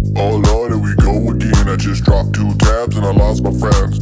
Oh Lord, here we go again. I just dropped 2 tabs and I lost my friends.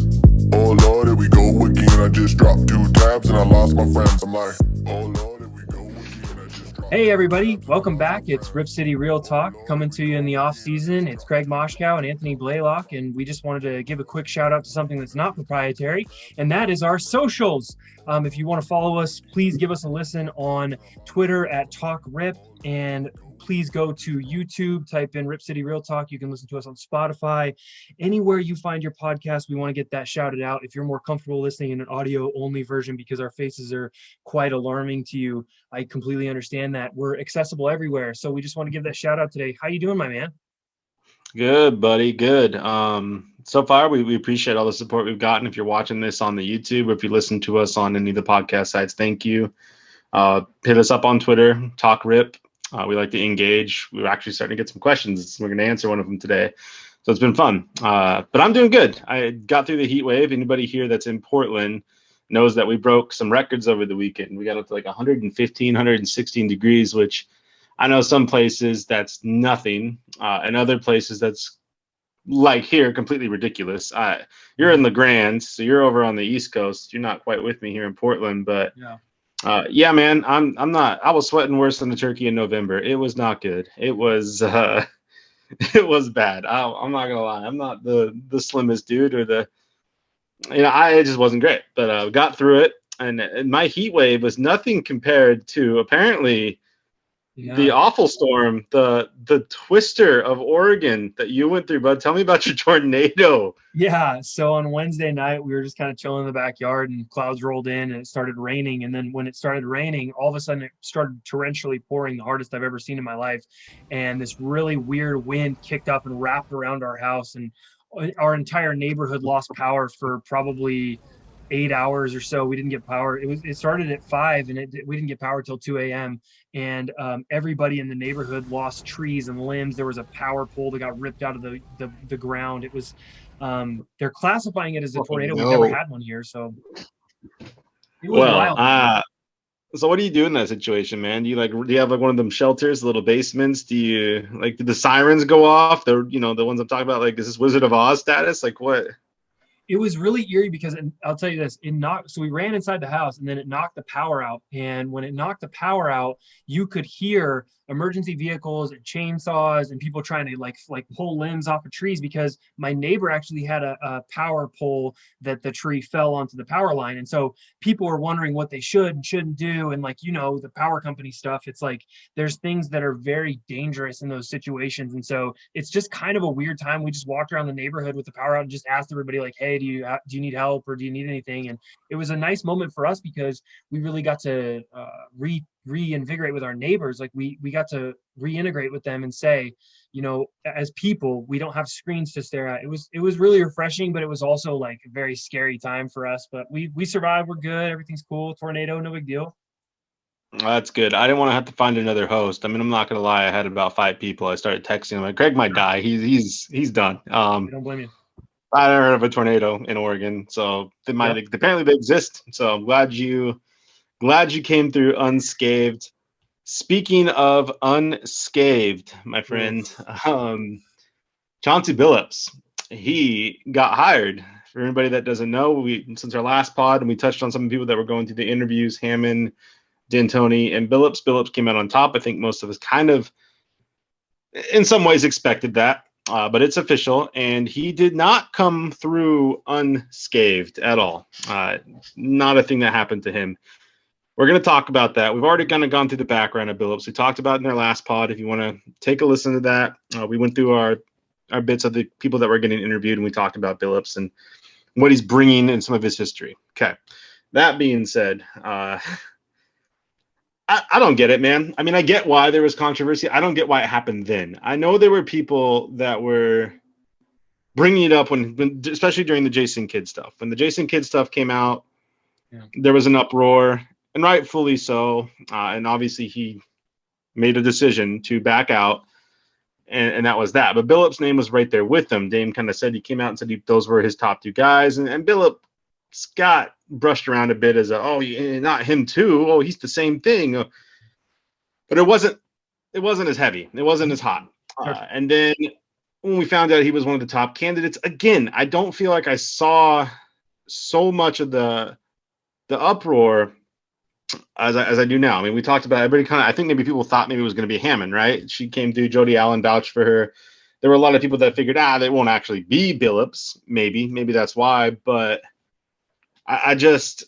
Oh Lord, here we go again. I just dropped 2 tabs and I lost my friends. I'm like, oh Lord, here we go again. I just dropped. Hey everybody, welcome back. It's Rip City Real Talk coming to you in the off season. It's Craig Moshkow and Anthony Blaylock, and we just wanted to give a quick shout out to something that's not proprietary, and that is our socials. If you want to follow us, please give us a listen on Twitter at Talk Rip, and please go to YouTube, type in Rip City Real Talk. You can listen to us on Spotify, anywhere you find your podcast. We want to get that shouted out. If you're more comfortable listening in an audio only version because our faces are quite alarming to you, I completely understand that. We're accessible everywhere. So we just want to give that shout out today. How you doing, my man? Good, buddy. Good. So far, we appreciate all the support we've gotten. If you're watching this on the YouTube, or if you listen to us on any of the podcast sites, thank you. Hit us up on Twitter, Talk Rip. We like to engage. We're actually starting to get some questions. We're going to answer one of them today. So it's been fun. But I'm doing good. I got through the heat wave. Anybody here that's in Portland knows that we broke some records over the weekend. We got up to like 115, 116 degrees, which I know some places that's nothing, and other places that's like here, completely ridiculous. You're in LeGrand, so you're over on the East Coast. You're not quite with me here in Portland, but yeah, man, I'm not. I was sweating worse than the turkey in November. It was not good. It was it was bad. I'm not gonna lie. I'm not the slimmest dude or the. It just wasn't great, but got through it, and my heat wave was nothing compared to apparently the awful storm, the twister of Oregon that you went through, bud. Tell me about your tornado. Yeah. So on Wednesday night, we were just kind of chilling in the backyard and clouds rolled in and it started raining. And then when it started raining, all of a sudden it started torrentially pouring, the hardest I've ever seen in my life. And this really weird wind kicked up and wrapped around our house. And our entire neighborhood lost power for probably 8 hours or so. We didn't get power. It started at 5 and we didn't get power till 2 a.m. And everybody in the neighborhood lost trees and limbs. There was a power pole that got ripped out of the ground. It was they're classifying it as a tornado. We've never had one here, so it was wild. So what do you do in that situation, man? Do you have like one of them shelters, little basements? Did the sirens go off? The ones I'm talking about, like, is this Wizard of Oz status? Like what? It was really eerie because I'll tell you this, so we ran inside the house and then it knocked the power out. And when it knocked the power out, you could hear emergency vehicles and chainsaws and people trying to like pull limbs off of trees, because my neighbor actually had a power pole that the tree fell onto the power line. And so people were wondering what they should and shouldn't do. And the power company stuff, it's like there's things that are very dangerous in those situations. And so it's just kind of a weird time. We just walked around the neighborhood with the power out and just asked everybody, like, hey, do you need help or do you need anything? And it was a nice moment for us because we really got to reinvigorate with our neighbors. Like we got to reintegrate with them and say, as people, we don't have screens to stare at. It was really refreshing, but it was also like a very scary time for us. But we survived. We're good. Everything's cool. Tornado, no big deal. That's good. I didn't want to have to find another host. I mean, I'm not gonna lie. I had about 5 people. I started texting them like, Greg might die. He's done. I don't blame you. I never heard of a tornado in Oregon, so they might apparently they exist. So I'm glad you came through unscathed. Speaking of unscathed, my friend, Chauncey Billups, he got hired. For anybody that doesn't know, since our last pod, and we touched on some people that were going through the interviews, Hammond, D'Antoni, and Billups. Billups came out on top. I think most of us kind of, in some ways, expected that. But it's official, and he did not come through unscathed at all. Not a thing that happened to him. We're going to talk about that. We've already kind of gone through the background of Billups. We talked about it in our last pod. If you want to take a listen to that, we went through our bits of the people that were getting interviewed, and we talked about Billups and what he's bringing and some of his history. Okay. That being said, I don't get it, man. I mean, I get why there was controversy. I don't get why it happened then. I know there were people that were bringing it up when especially during the Jason Kidd stuff. When the Jason Kidd stuff came out, there was an uproar, and rightfully so. And obviously he made a decision to back out, and that was that. But Billups' name was right there with him. Dame kind of said, he came out and said those were his top 2 guys, and Billups got brushed around a bit as not him too. Oh, he's the same thing. But it wasn't as heavy. It wasn't as hot. And then when we found out he was one of the top candidates. Again, I don't feel like I saw so much of the uproar as I do now. I mean, we talked about everybody kind of. I think maybe people thought maybe it was going to be Hammond, right? She came through. Jody Allen vouched for her. There were a lot of people that figured, they won't actually be Billups. Maybe that's why. But I just,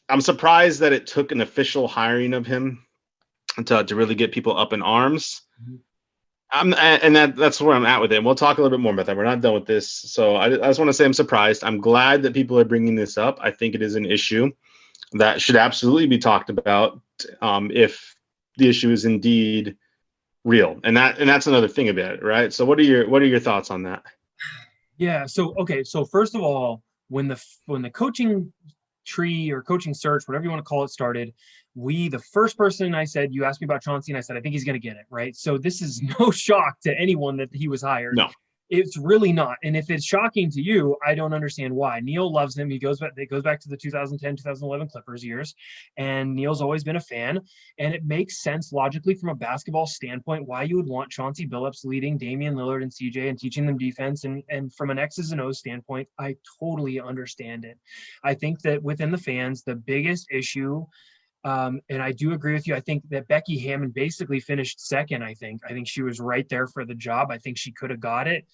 I'm surprised that it took an official hiring of him to really get people up in arms. And that's where I'm at with it. And we'll talk a little bit more about that. We're not done with this. So I just want to say I'm surprised. I'm glad that people are bringing this up. I think it is an issue that should absolutely be talked about if the issue is indeed real. And that's another thing about it, right? So what are your thoughts on that? Yeah. So first of all, when the coaching tree or coaching search, whatever you want to call it, started, the first person I said, you asked me about Chauncey, and I said, I think he's going to get it, right? So this is no shock to anyone that he was hired. No. It's really not. And if it's shocking to you, I don't understand why. Neil loves him. It goes back to the 2010, 2011 Clippers years. And Neil's always been a fan. And it makes sense logically from a basketball standpoint why you would want Chauncey Billups leading Damian Lillard and CJ and teaching them defense. And from an X's and O's standpoint, I totally understand it. I think that within the fans, the biggest issue, and I do agree with you. I think that Becky Hammond basically finished second. I think she was right there for the job. I think she could have got it.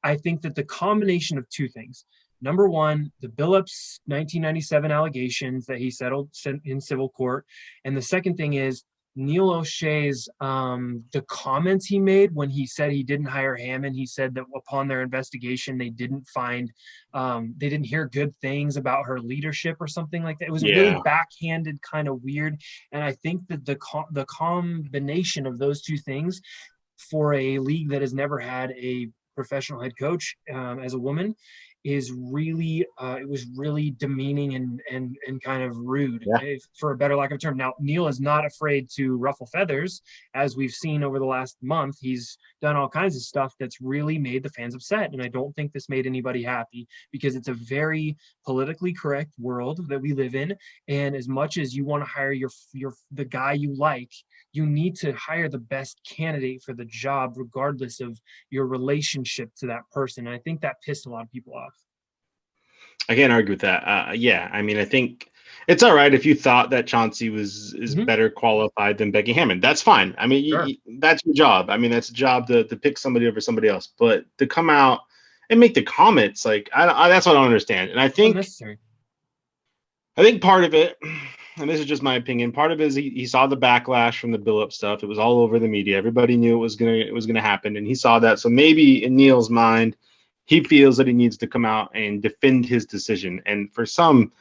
I think that the combination of two things. Number one, the Billups 1997 allegations that he settled in civil court. And the second thing is Neil Olshey's the comments he made when he said he didn't hire Hammond. He said that upon their investigation, they didn't hear good things about her leadership or something like that. It was really backhanded, kind of weird. And I think that the combination of those two things for a league that has never had a professional head coach as a woman is really it was really demeaning and kind of rude, for a better lack of a term. Now, Neil is not afraid to ruffle feathers, as we've seen over the last month. He's done all kinds of stuff that's really made the fans upset, and I don't think this made anybody happy, because it's a very politically correct world that we live in. And as much as you want to hire the guy you like, you need to hire the best candidate for the job, regardless of your relationship to that person. And I think that pissed a lot of people off. I can't argue with that. I mean, I think it's all right if you thought that Chauncey is better qualified than Becky Hammond. That's fine. I mean, Sure. That's your job. I mean, that's a job to pick somebody over somebody else. But to come out and make the comments, like, that's what I don't understand. And I think unnecessary. I think part of it, and this is just my opinion, part of it is he saw the backlash from the Billups stuff. It was all over the media. Everybody knew it was gonna happen, and he saw that. So maybe in Neil's mind, he feels that he needs to come out and defend his decision. And for some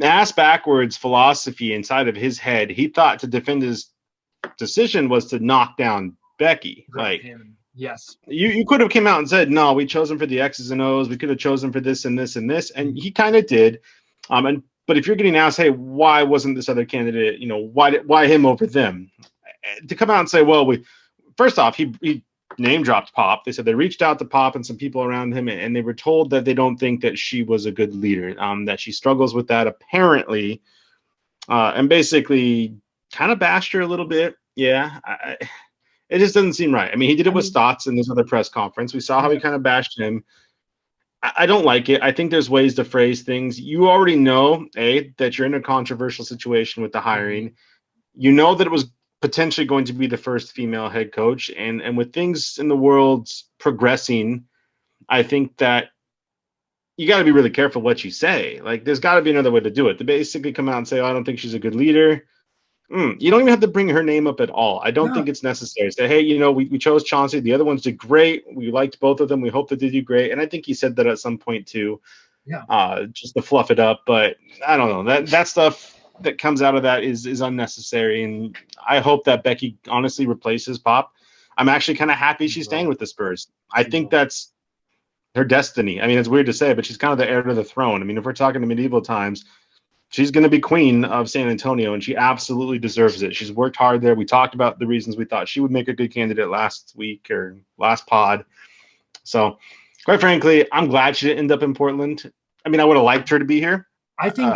ass backwards philosophy inside of his head, he thought to defend his decision was to knock down Becky. Like, yes, you could have came out and said, no, we chose him for the X's and O's. We could have chosen for this and this and this. And he kind of did. But if you're getting asked, hey, why wasn't this other candidate, why him over them? To come out and say, well, first off, he name dropped Pop. They said they reached out to Pop and some people around him, and they were told that they don't think that she was a good leader, that she struggles with that apparently, and basically kind of bashed her a little bit. Yeah, it just doesn't seem right. I mean, he did it with Stotts in this other press conference. We saw how he kind of bashed him. I don't like it. I think there's ways to phrase things. You already know, that you're in a controversial situation with the hiring. You know that it was potentially going to be the first female head coach. And with things in the world progressing, I think that you got to be really careful what you say. Like, there's got to be another way to do it. To basically come out and say, I don't think she's a good leader. You don't even have to bring her name up at all. I don't think it's necessary. Say, hey, we chose Chauncey. The other ones did great. We liked both of them. We hope that they do great. And I think he said that at some point too, just to fluff it up. But I don't know. That stuff that comes out of that is unnecessary. And I hope that Becky honestly replaces Pop. I'm actually kind of happy she's staying with the Spurs. I think that's her destiny. I mean, it's weird to say, but she's kind of the heir to the throne. I mean, if we're talking to medieval times, she's going to be queen of San Antonio, and she absolutely deserves it. She's worked hard there. We talked about the reasons we thought she would make a good candidate last week or last pod. So, quite frankly, I'm glad she didn't end up in Portland. I mean, I would have liked her to be here. I think,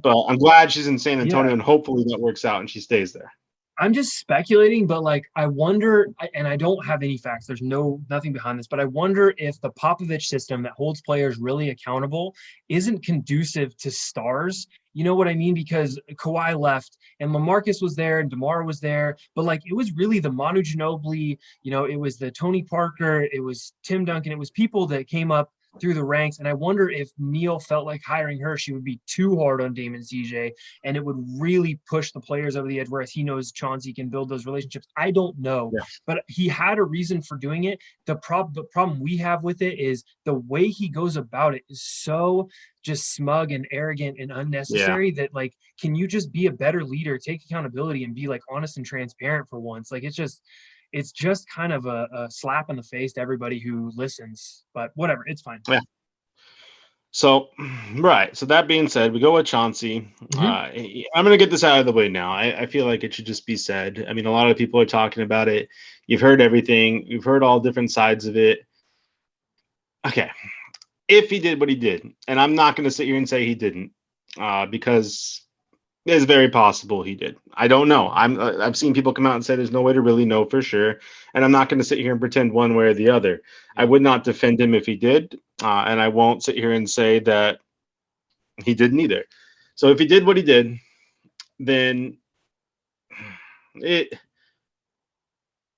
but I'm glad she's in San Antonio, and hopefully that works out and she stays there. I'm just speculating, but like I wonder, and I don't have any facts. There's nothing behind this, but I wonder if the Popovich system that holds players really accountable isn't conducive to stars. You know what I mean? Because Kawhi left and LaMarcus was there and DeMar was there, but like it was really the Manu Ginobili, it was the Tony Parker, it was Tim Duncan, it was people that came up through the ranks. And I wonder if Neil felt like hiring her, she would be too hard on Damon CJ, and it would really push the players over the edge, whereas he knows Chauncey can build those relationships. I don't know, but he had a reason for doing it. The problem we have with it is the way he goes about it is so just smug and arrogant and unnecessary that like, can you just be a better leader, take accountability, and be like honest and transparent for once? Like it's just kind of a slap in the face to everybody who listens, but whatever, it's fine. Yeah. So, right. So that being said, we go with Chauncey. Mm-hmm. I'm going to get this out of the way now. I feel like it should just be said. I mean, a lot of people are talking about it. You've heard everything. You've heard all different sides of it. Okay. If he did what he did, and I'm not going to sit here and say he didn't, because it's very possible he did. I don't know. I've seen people come out and say there's no way to really know for sure, and I'm not going to sit here and pretend one way or the other. I would not defend him if he did, and I won't sit here and say that he didn't either. So if he did what he did, then it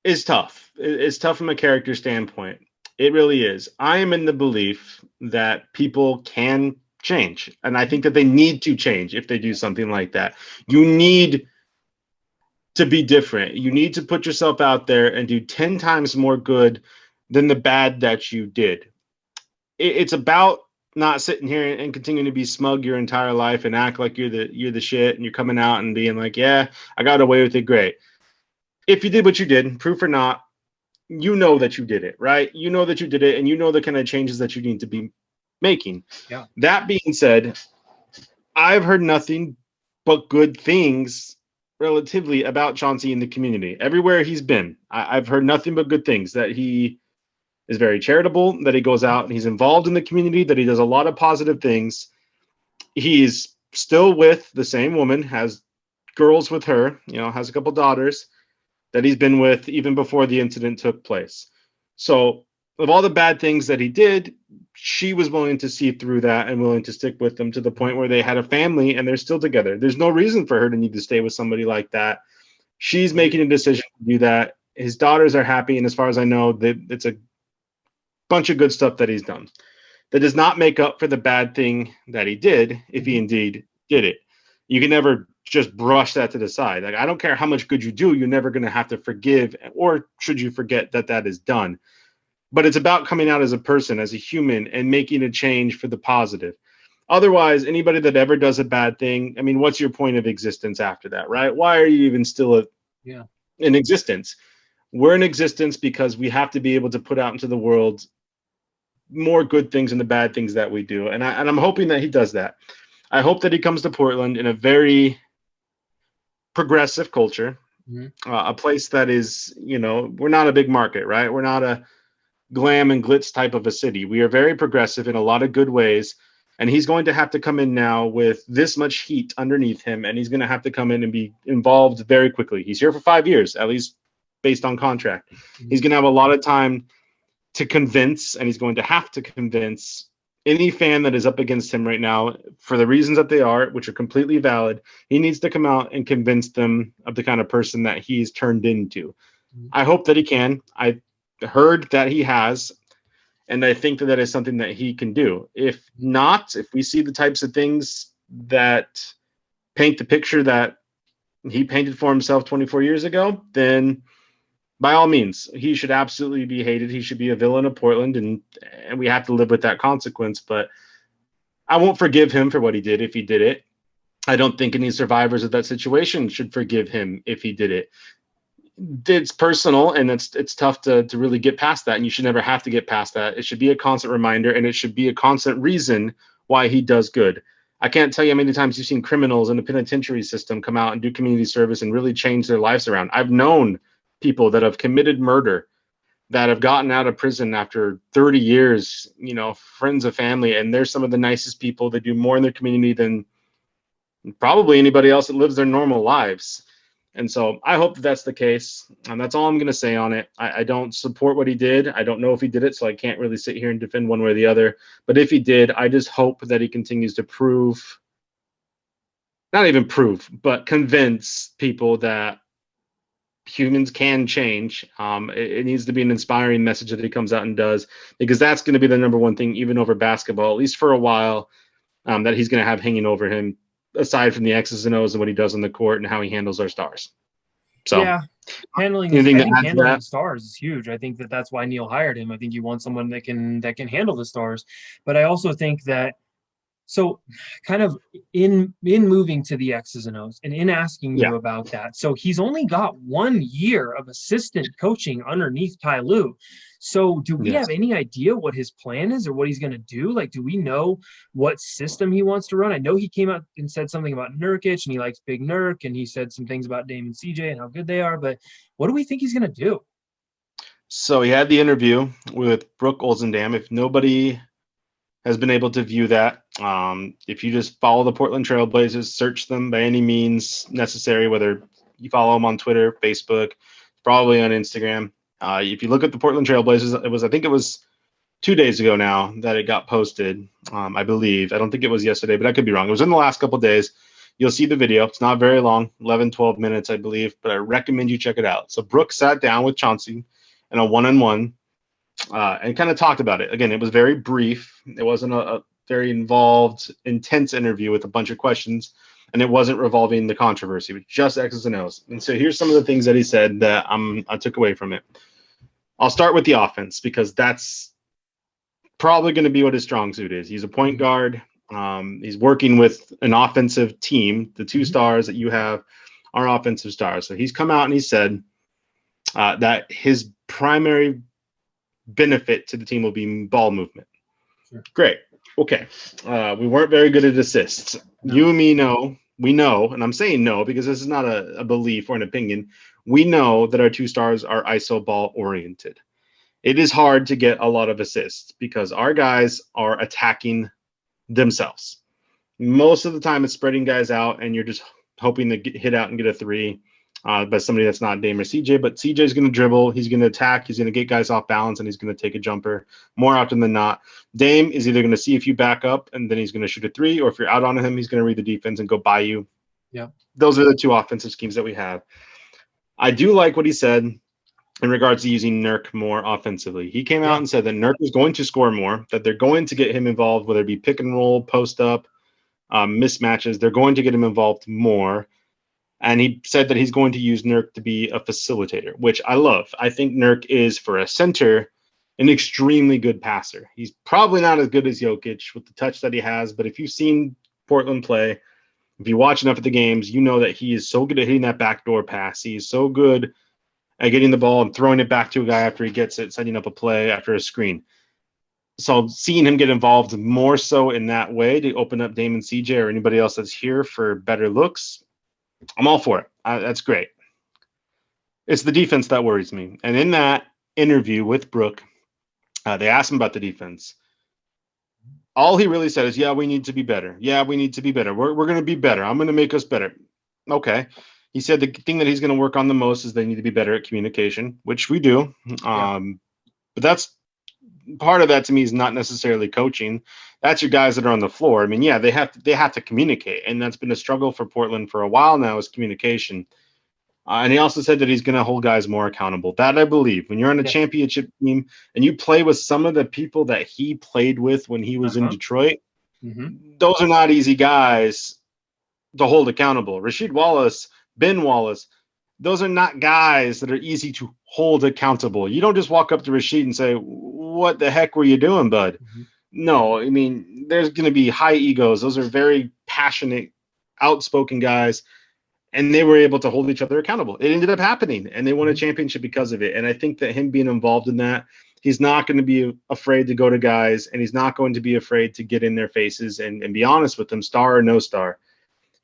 is tough. It's tough from a character standpoint. It really is. I am in the belief that people can change, and I think that they need to change if they do something like that. You need to be different. You need to put yourself out there and do 10 times more good than the bad that you did. It's about not sitting here and continuing to be smug your entire life and act like you're the shit, and you're coming out and being like, yeah, I got away with it, great. If you did what you did, proof or not, you know that you did it, right? You know that you did it, and you know the kind of changes that you need to be making. Yeah. That being said, I've heard nothing but good things relatively about Chauncey in the community. Everywhere he's been, I've heard nothing but good things, that he is very charitable, that he goes out and he's involved in the community, that he does a lot of positive things. He's still with the same woman, has girls with her, has a couple daughters that he's been with even before the incident took place. So of all the bad things that he did, she was willing to see through that and willing to stick with them to the point where they had a family and they're still together. There's no reason for her to need to stay with somebody like that. She's making a decision to do that. His daughters are happy, and as far as I know, it's a bunch of good stuff that he's done. That does not make up for the bad thing that he did, if he indeed did it. You can never just brush that to the side. Like, I don't care how much good you do, you're never going to have to forgive, or should you forget that is done. But it's about coming out as a person, as a human, and making a change for the positive. Otherwise, anybody that ever does a bad thing, I mean, what's your point of existence after that, right? Why are you even still in existence? We're in existence because we have to be able to put out into the world more good things than the bad things that we do. And I'm hoping that he does that. I hope that he comes to Portland in a very progressive culture, a place that is, we're not a big market, right? We're not a glam and glitz type of a city. We are very progressive in a lot of good ways. And he's going to have to come in now with this much heat underneath him, and he's going to have to come in and be involved very quickly. He's here for 5 years, at least based on contract. He's going to have a lot of time to convince, and he's going to have to convince any fan that is up against him right now for the reasons that they are, which are completely valid. He needs to come out and convince them of the kind of person that he's turned into. I hope that he can. I heard that he has, and I think that is something that he can do. If not, if we see the types of things that paint the picture that he painted for himself 24 years ago, then by all means, he should absolutely be hated. He should be a villain of Portland, and we have to live with that consequence. But I won't forgive him for what he did if he did it. I don't think any survivors of that situation should forgive him if he did it. It's personal, and it's tough to really get past that, and you should never have to get past that. It should be a constant reminder, and it should be a constant reason why he does good. I can't tell you how many times you've seen criminals in the penitentiary system come out and do community service and really change their lives around. I've known people that have committed murder that have gotten out of prison after 30 years, friends of family, and they're some of the nicest people. They do more in their community than probably anybody else that lives their normal lives. And so I hope that that's the case. And that's all I'm going to say on it. I don't support what he did. I don't know if he did it, so I can't really sit here and defend one way or the other. But if he did, I just hope that he continues to prove, not even prove, but convince people that humans can change. It needs to be an inspiring message that he comes out and does, because that's going to be the number one thing, even over basketball, at least for a while, that he's going to have hanging over him, aside from the X's and O's and what he does on the court and how he handles our stars. So, yeah, handling the stars is huge. I think that's why Neil hired him. I think you want someone that can handle the stars. But I also think that, so kind of in moving to the X's and O's and in asking you about that. So he's only got 1 year of assistant coaching underneath Ty Lue. So do we have any idea what his plan is or what he's going to do? Like, do we know what system he wants to run? I know he came out and said something about Nurkic and he likes big Nurk, and he said some things about Dame and CJ and how good they are. But what do we think he's going to do? So he had the interview with Brooke Olzendam. If nobody has been able to view that, if you just follow the Portland Trailblazers, search them by any means necessary, whether you follow them on Twitter, Facebook, probably on Instagram. If you look at the Portland Trailblazers, I think it was 2 days ago now that it got posted, I believe. I don't think it was yesterday, but I could be wrong. It was in the last couple of days. You'll see the video. It's not very long, 11, 12 minutes, I believe, but I recommend you check it out. So Brooke sat down with Chauncey in a one-on-one, and kind of talked about it. Again, it was very brief. It wasn't a very involved, intense interview with a bunch of questions, and it wasn't revolving the controversy. It was just X's and O's. And so here's some of the things that he said that I took away from it. I'll start with the offense, because that's probably going to be what his strong suit is. He's a point guard. He's working with an offensive team. The two stars that you have are offensive stars. So he's come out and he said that his primary benefit to the team will be ball movement. Sure. Great. Okay. We weren't very good at assists. No. You and me know, we know, and I'm saying no because this is not a belief or an opinion. We know that our two stars are iso ball oriented. It is hard to get a lot of assists because our guys are attacking themselves. Most of the time it's spreading guys out and you're just hoping to hit out and get a three. By somebody that's not Dame or CJ, but CJ's going to dribble, he's going to attack, he's going to get guys off balance, and he's going to take a jumper more often than not. Dame is either going to see if you back up and then he's going to shoot a three, or if you're out on him, he's going to read the defense and go by you. Yeah, those are the two offensive schemes that we have. I do like what he said in regards to using Nurk more offensively. He came out and said that Nurk is going to score more, that they're going to get him involved, whether it be pick and roll, post up, mismatches. They're going to get him involved more. And he said that he's going to use Nurk to be a facilitator, which I love. I think Nurk is, for a center, an extremely good passer. He's probably not as good as Jokic with the touch that he has, but if you've seen Portland play, if you watch enough of the games, you know that he is so good at hitting that backdoor pass. He's so good at getting the ball and throwing it back to a guy after he gets it, setting up a play after a screen. So seeing him get involved more so in that way to open up Dame and CJ or anybody else that's here for better looks, I'm all for it. That's great. It's the defense that worries me. And in that interview with Brooke, they asked him about the defense. All he really said is, yeah, we need to be better. Yeah, we need to be better. We're going to be better. I'm going to make us better. Okay. He said the thing that he's going to work on the most is they need to be better at communication, which we do. But that's part of that to me is not necessarily coaching. That's your guys that are on the floor. I mean, yeah, they have to communicate, and that's been a struggle for Portland for a while now is communication. And he also said that he's going to hold guys more accountable. That I believe. When you're on a championship team and you play with some of the people that he played with when he was in Detroit, those are not easy guys to hold accountable. Rasheed Wallace, Ben Wallace, those are not guys that are easy to hold accountable. You don't just walk up to Rasheed and say, what the heck were you doing, bud? No, I mean, there's going to be high egos. Those are very passionate, outspoken guys, and they were able to hold each other accountable. It ended up happening, and they won a championship because of it. And I think that him being involved in that, he's not going to be afraid to go to guys, and he's not going to be afraid to get in their faces and be honest with them, star or no star.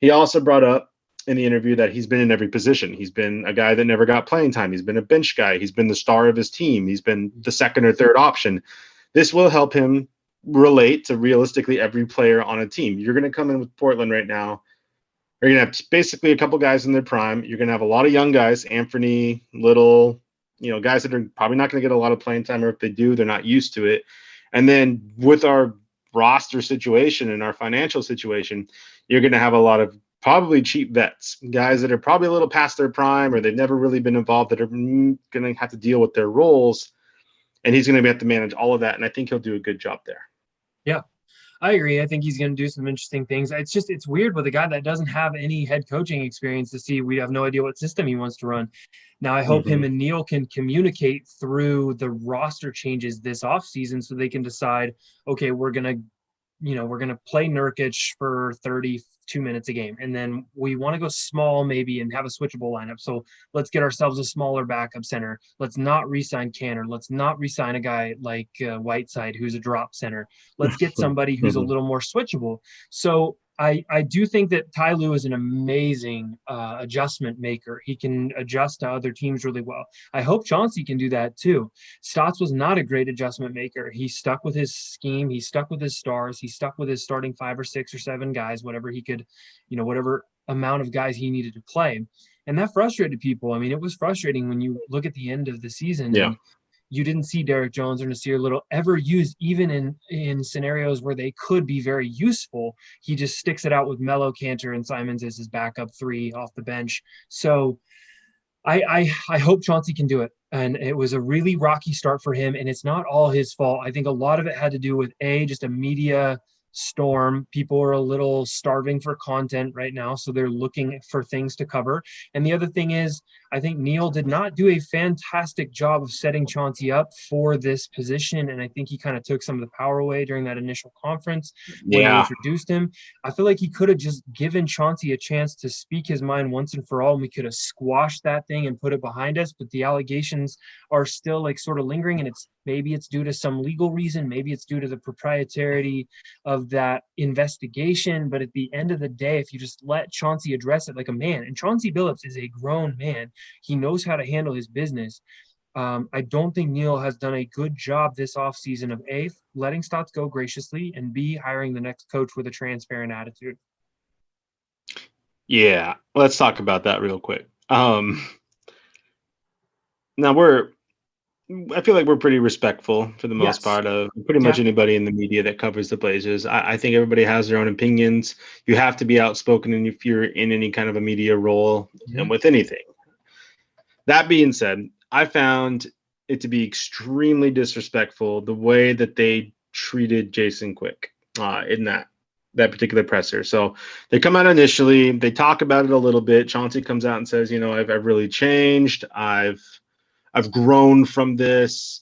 He also brought up in the interview that he's been in every position. He's been a guy that never got playing time. He's been a bench guy. He's been the star of his team. He's been the second or third option. This will help him relate to realistically every player on a team. You're going to come in with Portland right now You're going to have basically a couple guys in their prime. You're going to have a lot of young guys, Anthony, Little, guys that are probably not going to get a lot of playing time, or if they do, they're not used to it. And then with our roster situation and our financial situation, you're going to have a lot of probably cheap vets, guys that are probably a little past their prime, or they've never really been involved, that are going to have to deal with their roles. And he's going to have to manage all of that. And I think he'll do a good job there. Yeah, I agree. I think he's going to do some interesting things. It's weird with a guy that doesn't have any head coaching experience to see. We have no idea what system he wants to run. Now, I hope him and Neil can communicate through the roster changes this offseason so they can decide, okay, we're going to play Nurkic for 32 minutes a game. And then we want to go small maybe and have a switchable lineup. So let's get ourselves a smaller backup center. Let's not re-sign Canner. Let's not re-sign a guy like Whiteside, who's a drop center. Let's get somebody who's a little more switchable. So I do think that Ty Lue is an amazing adjustment maker. He can adjust to other teams really well. I hope Chauncey can do that too. Stotts was not a great adjustment maker. He stuck with his scheme. He stuck with his stars. He stuck with his starting 5 or 6 or 7 guys, whatever he could, whatever amount of guys he needed to play. And that frustrated people. I mean, it was frustrating when you look at the end of the season. Yeah. And you didn't see Derek Jones or Nasir Little ever used, even in scenarios where they could be very useful. He just sticks it out with Melo, Cantor, and Simons as his backup 3 off the bench. So I hope Chauncey can do it. And it was a really rocky start for him, and it's not all his fault. I think a lot of it had to do with just a media storm. People are a little starving for content right now, so they're looking for things to cover. And the other thing is, I think Neil did not do a fantastic job of setting Chauncey up for this position, and I think he kind of took some of the power away during that initial conference when they introduced him. I feel like he could have just given Chauncey a chance to speak his mind once and for all, and we could have squashed that thing and put it behind us, but the allegations are still like sort of lingering, and maybe it's due to some legal reason, maybe it's due to the proprietary of that investigation. But at the end of the day, if you just let Chauncey address it like a man, and Chauncey Billups is a grown man, he knows how to handle his business. I don't think Neil has done a good job this offseason of A, letting Stotts go graciously, and B, hiring the next coach with a transparent attitude. Yeah, let's talk about that real quick. Now I feel like we're pretty respectful for the most part of pretty much anybody in the media that covers the Blazers. I think everybody has their own opinions. You have to be outspoken if you're in any kind of a media role and with anything. That being said, I found it to be extremely disrespectful the way that they treated Jason Quick in that particular presser. So they come out initially, they talk about it a little bit. Chauncey comes out and says, I've really changed. I've grown from this,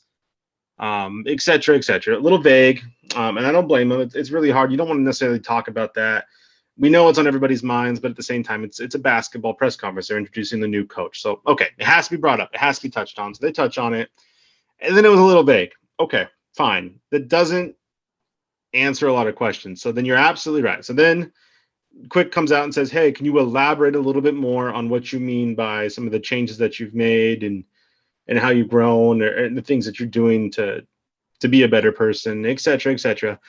et cetera, et cetera. A little vague, and I don't blame him. It's really hard. You don't want to necessarily talk about that. We know it's on everybody's minds, but at the same time, it's a basketball press conference. They're introducing the new coach. So, okay, it has to be brought up. It has to be touched on. So they touch on it, and then it was a little vague. Okay, fine. That doesn't answer a lot of questions. So then you're absolutely right. So then Quick comes out and says, hey, can you elaborate a little bit more on what you mean by some of the changes that you've made and how you've grown and the things that you're doing to be a better person, et cetera, et cetera.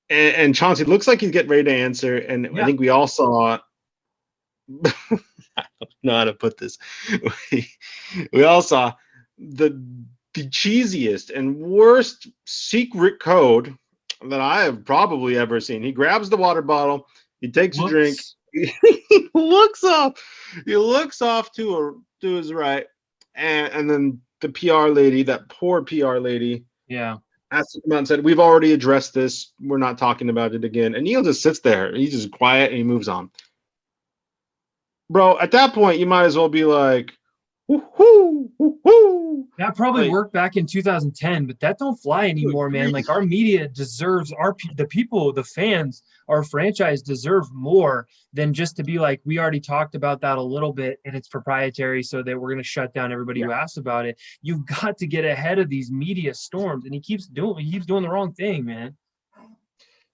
And Chauncey looks like he's getting ready to answer. And I think we all saw, I don't know how to put this. We all saw the cheesiest and worst secret code that I have probably ever seen. He grabs the water bottle, he takes a drink, he looks off to his right. And then the PR lady, that poor PR lady, asked him out and said, we've already addressed this. We're not talking about it again. And Neil just sits there. He's just quiet and he moves on. Bro, at that point, you might as well be like, woo-hoo, woo-hoo. That probably worked back in 2010, but that don't fly anymore, man. Like, our media deserves, the people, the fans, our franchise deserve more than just to be like, we already talked about that a little bit and it's proprietary so that we're going to shut down everybody who asks about it. You've got to get ahead of these media storms, and he keeps doing the wrong thing, man.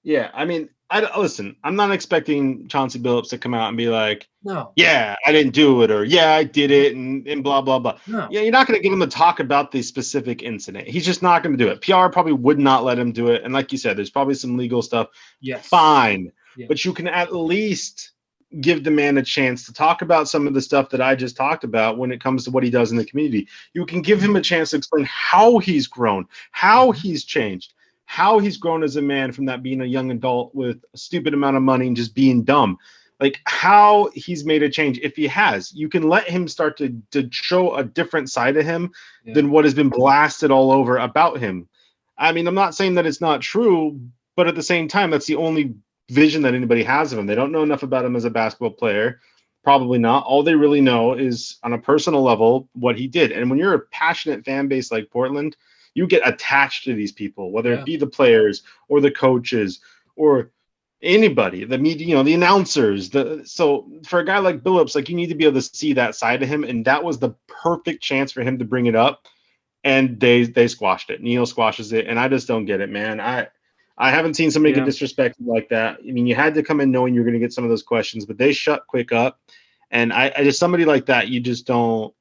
Yeah, I mean, listen, I'm not expecting Chauncey Billups to come out and be like, no, yeah, I didn't do it, or yeah, I did it, and blah, blah, blah. No. Yeah, you're not going to get him to talk about the specific incident. He's just not going to do it. PR probably would not let him do it. And like you said, there's probably some legal stuff. Yes. Fine. Yeah. But you can at least give the man a chance to talk about some of the stuff that I just talked about when it comes to what he does in the community. You can give him a chance to explain how he's grown, how he's changed, how he's grown as a man from that being a young adult with a stupid amount of money and just being dumb. Like how he's made a change. If he has, you can let him start to show a different side of him than what has been blasted all over about him. I mean, I'm not saying that it's not true, but at the same time, that's the only vision that anybody has of him. They don't know enough about him as a basketball player. Probably not. All they really know is on a personal level what he did. And when you're a passionate fan base like Portland, you get attached to these people, whether it be the players or the coaches or anybody, the media, the announcers. So for a guy like Billups, like you need to be able to see that side of him, and that was the perfect chance for him to bring it up. And they squashed it. Neil squashes it, and I just don't get it, man. I haven't seen somebody get disrespected like that. I mean, you had to come in knowing you're going to get some of those questions, but they shut quick up. And I just somebody like that, you just don't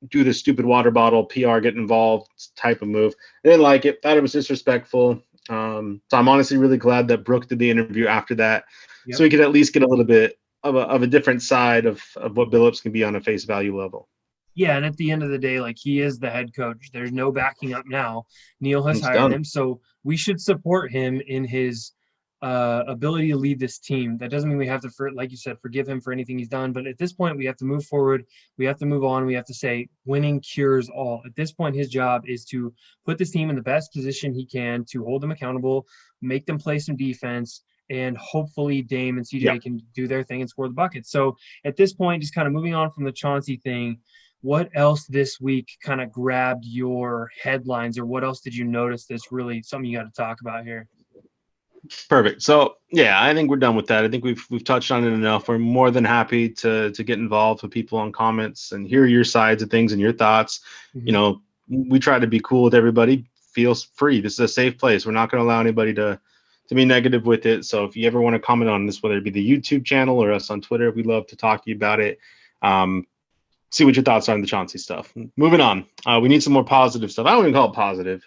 do the stupid water bottle PR get involved type of move. I didn't like it. Thought it was disrespectful. So I'm honestly really glad that Brooke did the interview after that, so we could at least get a little bit of a different side of what Billups can be on a face value level. Yeah, and at the end of the day, like he is the head coach. There's no backing up now. Neil has hired him, so we should support him in his ability to lead this team. That doesn't mean we have to, like you said, forgive him for anything he's done. But at this point, we have to move forward. We have to move on. We have to say winning cures all. At this point, his job is to put this team in the best position he can, to hold them accountable, make them play some defense, and hopefully Dame and CJ can do their thing and score the bucket. So at this point, just kind of moving on from the Chauncey thing, what else this week kind of grabbed your headlines, or what else did you notice that's really something you got to talk about here? Perfect. So I think we're done with that. I think we've touched on it enough. We're more than happy to get involved with people on comments and hear your sides of things and your thoughts. We try to be cool with everybody. Feel free. This is a safe place. We're not going to allow anybody to be negative with it. So if you ever want to comment on this, whether it be the YouTube channel or us on Twitter, we'd love to talk to you about it. See what your thoughts are on the Chauncey stuff. Moving on. We need some more positive stuff. I don't even call it positive.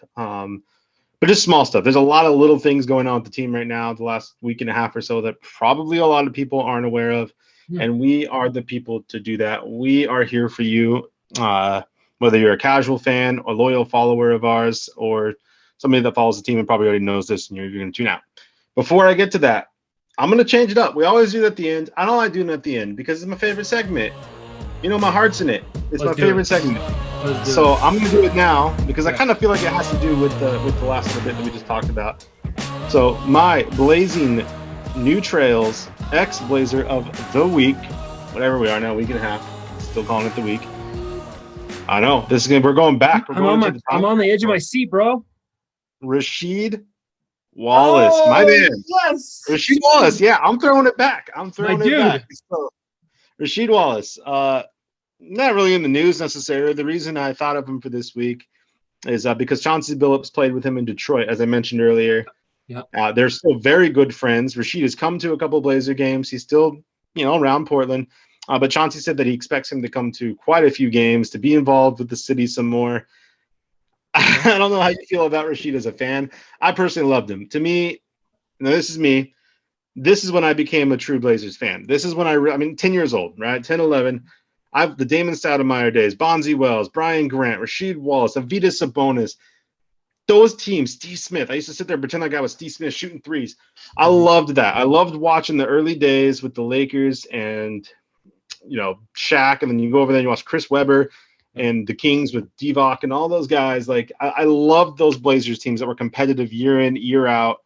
But just small stuff. There's a lot of little things going on with the team right now, the last week and a half or so, that probably a lot of people aren't aware of. And we are the people to do that. We are here for you, whether you're a casual fan, a loyal follower of ours, or somebody that follows the team and probably already knows this and you're going to tune out. Before I get to that, I'm going to change it up. We always do it at the end. I don't like doing it at the end because it's my favorite segment. My heart's in it. It's my favorite segment. So I'm going to do it now because I kind of feel like it has to do with the last little bit that we just talked about. So my blazing new trails ex-blazer of the week, whatever we are now, week and a half, still calling it the week. I know we're going back. I'm on the edge of my seat, bro. Rasheed Wallace, my man. Yes, Rasheed Wallace. Yeah, I'm throwing it back. Back. So, Rasheed Wallace. Not really in the news necessarily. The reason I thought of him for this week is because Chauncey Billups played with him in Detroit, as I mentioned earlier. They're still very good friends. Rasheed has come to a couple of Blazer games. He's still, around Portland. But Chauncey said that he expects him to come to quite a few games, to be involved with the city some more. I don't know how you feel about Rasheed as a fan. I personally loved him. To me, this is me. This is when I became a true Blazers fan. This is when 10 years old, right? 10, 11. The Damon Stoudemire days, Bonzi Wells, Brian Grant, Rasheed Wallace, Avidas Sabonis. Those teams, Steve Smith. I used to sit there and pretend like I was Steve Smith shooting threes. I loved that. I loved watching the early days with the Lakers and, Shaq. And then you go over there and you watch Chris Webber and the Kings with Divock and all those guys. Like, I loved those Blazers teams that were competitive year in, year out.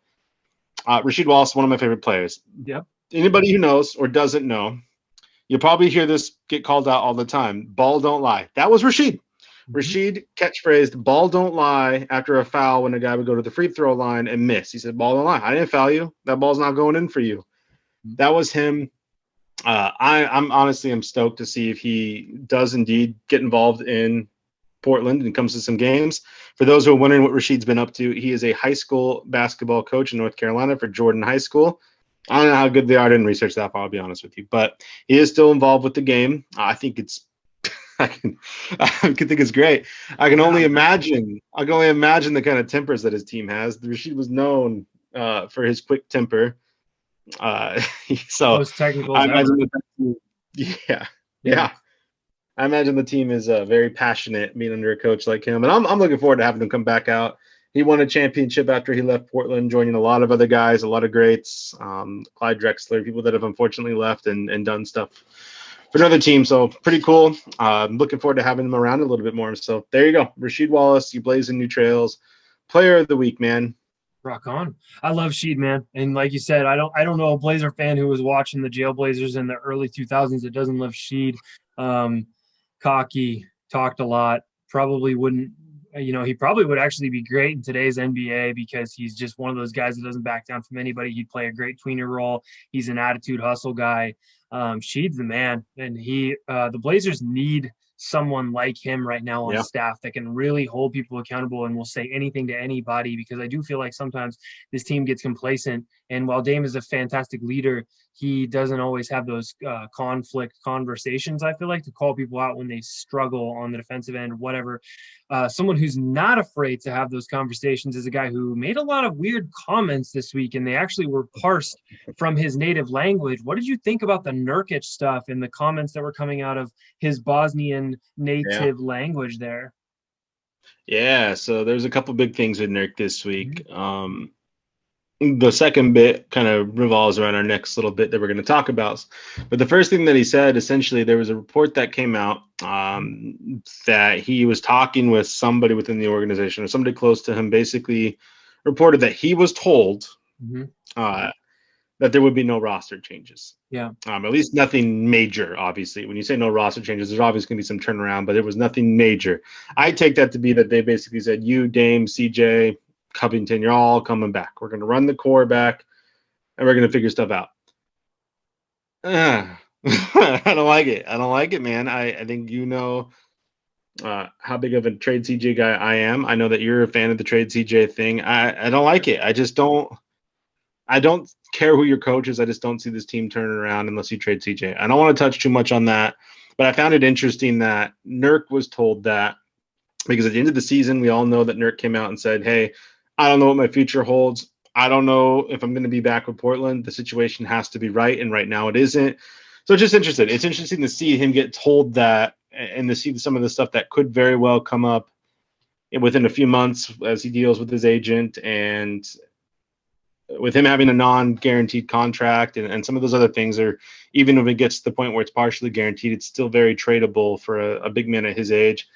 Rasheed Wallace, one of my favorite players. Yep. Anybody who knows or doesn't know, you'll probably hear this get called out all the time. Ball don't lie. That was Rasheed. Rasheed catchphrased, ball don't lie, after a foul when a guy would go to the free throw line and miss. He said, ball don't lie. I didn't foul you. That ball's not going in for you. That was him. I'm stoked to see if he does indeed get involved in Portland and comes to some games. For those who are wondering what Rasheed's been up to, he is a high school basketball coach in North Carolina for Jordan High School. I don't know how good they are. I didn't research that far, I'll be honest with you. But he is still involved with the game. I think it's I can think it's great. I can only imagine the kind of tempers that his team has. Rasheed was known for his quick temper. So Most technicals I ever. imagine yeah. I imagine the team is very passionate being under a coach like him, and I'm looking forward to having him come back out. He won a championship after he left Portland, joining a lot of other guys, a lot of greats, Clyde Drexler, people that have unfortunately left and done stuff for another team. So pretty cool. I'm looking forward to having him around a little bit more. So there you go, Rasheed Wallace, you blazing new trails, player of the week, man. Rock on. I love Sheed, man. And like you said, I don't know a Blazer fan who was watching the Jailblazers in the early 2000s that doesn't love Sheed. Cocky, talked a lot, probably wouldn't, he probably would actually be great in today's NBA because he's just one of those guys that doesn't back down from anybody. He'd play a great tweener role. He's an attitude hustle guy. Sheed's the man. And the Blazers need someone like him right now on staff that can really hold people accountable and will say anything to anybody, because I do feel like sometimes this team gets complacent. And while Dame is a fantastic leader, he doesn't always have those conflict conversations, I feel like, to call people out when they struggle on the defensive end or whatever. Someone who's not afraid to have those conversations is a guy who made a lot of weird comments this week, and they actually were parsed from his native language. What did you think about the Nurkic stuff and the comments that were coming out of his Bosnian native language there? Yeah, so there's a couple big things with Nurk this week. The second bit kind of revolves around our next little bit that we're going to talk about. But the first thing that he said, essentially, there was a report that came out that he was talking with somebody within the organization or somebody close to him, basically reported that he was told that there would be no roster changes. Yeah. At least nothing major, obviously. When you say no roster changes, there's obviously going to be some turnaround, but there was nothing major. I take that to be that they basically said, you, Dame, CJ, Covington, you're all coming back. We're going to run the core back, and we're going to figure stuff out. I don't like it. I don't like it, man. I think how big of a trade CJ guy I am. I know that you're a fan of the trade CJ thing. I don't like it. I don't care who your coach is. I just don't see this team turning around unless you trade CJ. I don't want to touch too much on that, but I found it interesting that Nurk was told that, because at the end of the season, we all know that Nurk came out and said, hey, I don't know what my future holds. I don't know if I'm going to be back with Portland. The situation has to be right, and right now it isn't. So just interested. It's interesting to see him get told that and to see some of the stuff that could very well come up within a few months as he deals with his agent, and with him having a non-guaranteed contract and some of those other things, or even if it gets to the point where it's partially guaranteed, it's still very tradable for a big man at his age.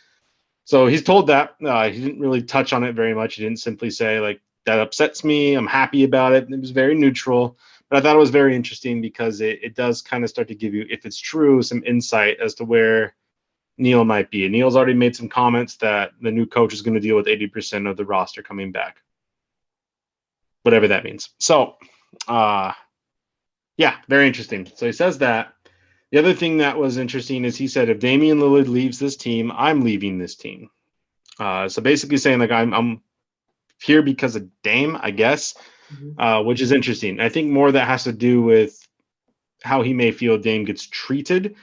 So he's told that. He didn't really touch on it very much. He didn't simply say, like, that upsets me, I'm happy about it. It was very neutral. But I thought it was very interesting because it does kind of start to give you, if it's true, some insight as to where Neil might be. And Neil's already made some comments that the new coach is going to deal with 80% of the roster coming back, whatever that means. So, yeah, very interesting. So he says that. The other thing that was interesting is he said, if Damian Lillard leaves this team, I'm leaving this team. So basically saying, like, I'm here because of Dame, I guess, which is interesting. I think more that has to do with how he may feel Dame gets treated,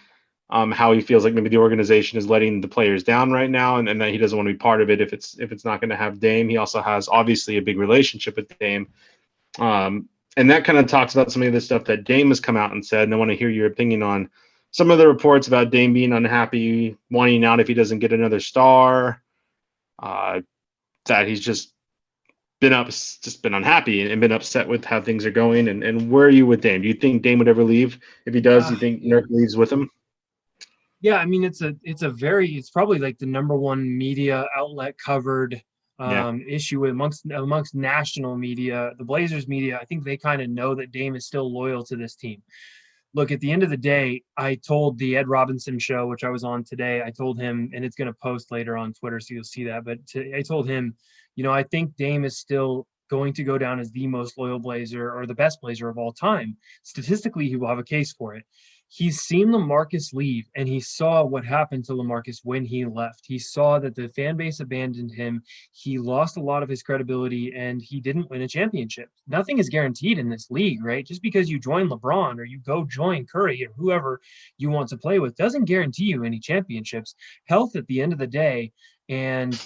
how he feels like maybe the organization is letting the players down right now, and that he doesn't want to be part of it if it's not going to have Dame. He also has obviously a big relationship with Dame. And that kind of talks about some of the stuff that Dame has come out and said, and I want to hear your opinion on some of the reports about Dame being unhappy, wanting out if he doesn't get another star, that he's just been unhappy and been upset with how things are going. And where are you with Dame? Do you think Dame would ever leave? If he does, do you think Nurk leaves with him? Yeah, I mean, it's probably like the number one media outlet covered issue amongst national media. The Blazers media, I think they kind of know that Dame is still loyal to this team. Look, at the end of the day, I told the Ed Robinson show, which I was on today, I told him, and it's going to post later on Twitter, so you'll see that. But I told him, I think Dame is still going to go down as the most loyal Blazer or the best Blazer of all time. Statistically, he will have a case for it. He's seen LaMarcus leave, and he saw what happened to LaMarcus when he left. He saw that the fan base abandoned him. He lost a lot of his credibility, and he didn't win a championship. Nothing is guaranteed in this league, right? Just because you join LeBron or you go join Curry or whoever you want to play with doesn't guarantee you any championships. Health at the end of the day, and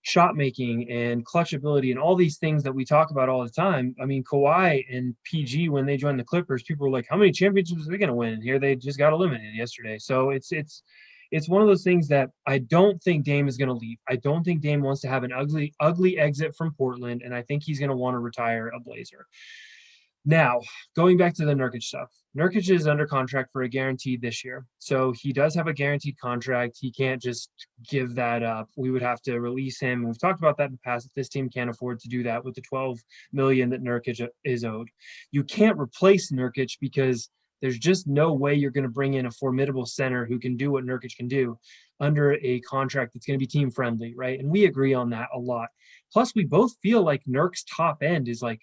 shot making and clutch ability and all these things that we talk about all the time. I mean, Kawhi and PG, when they joined the Clippers, people were like, how many championships are they going to win? And here they just got eliminated yesterday. So it's one of those things that I don't think Dame is going to leave. I don't think Dame wants to have an ugly exit from Portland, and I think he's going to want to retire a Blazer. Now, going back to the Nurkic stuff, Nurkic is under contract for a guaranteed this year. So he does have a guaranteed contract. He can't just give that up. We would have to release him. We've talked about that in the past. If this team can't afford to do that with the $12 million that Nurkic is owed, you can't replace Nurkic because there's just no way you're going to bring in a formidable center who can do what Nurkic can do under a contract that's going to be team friendly, right? And we agree on that a lot. Plus, we both feel like Nurk's top end is like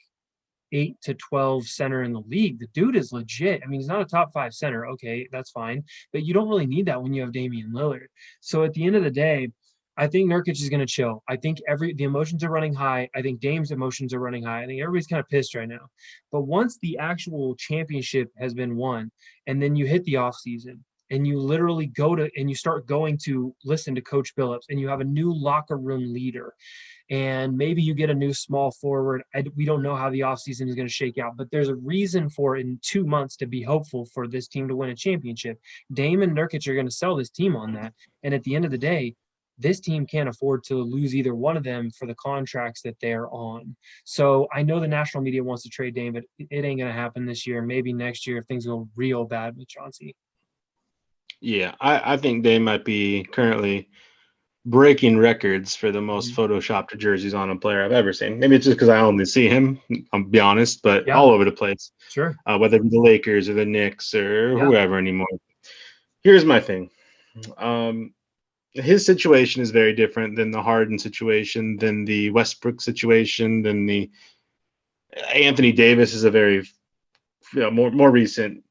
8 to 12 center in the league. The dude is legit. I mean, he's not a top 5 center. Okay, that's fine. But you don't really need that when you have Damian Lillard. So at the end of the day, I think Nurkic is going to chill. I think the emotions are running high. I think Dame's emotions are running high. I think everybody's kind of pissed right now. But once the actual championship has been won, and then you hit the offseason, and you literally and you start going to listen to Coach Billups, and you have a new locker room leader, and maybe you get a new small forward. We don't know how the offseason is going to shake out, but there's a reason for in 2 months to be hopeful for this team to win a championship. Dame and Nurkic are going to sell this team on that. And at the end of the day, this team can't afford to lose either one of them for the contracts that they're on. So I know the national media wants to trade Dame, but it ain't going to happen this year. Maybe next year if things go real bad with Chauncey. Yeah, I think Dame might be currently breaking records for the most photoshopped jerseys on a player I've ever seen. Maybe it's just because I only see him, I'll be honest, but all over the place. Sure. Whether it be the Lakers or the Knicks or whoever anymore. Here's my thing. His situation is very different than the Harden situation, than the Westbrook situation, than the Anthony Davis is a very more recent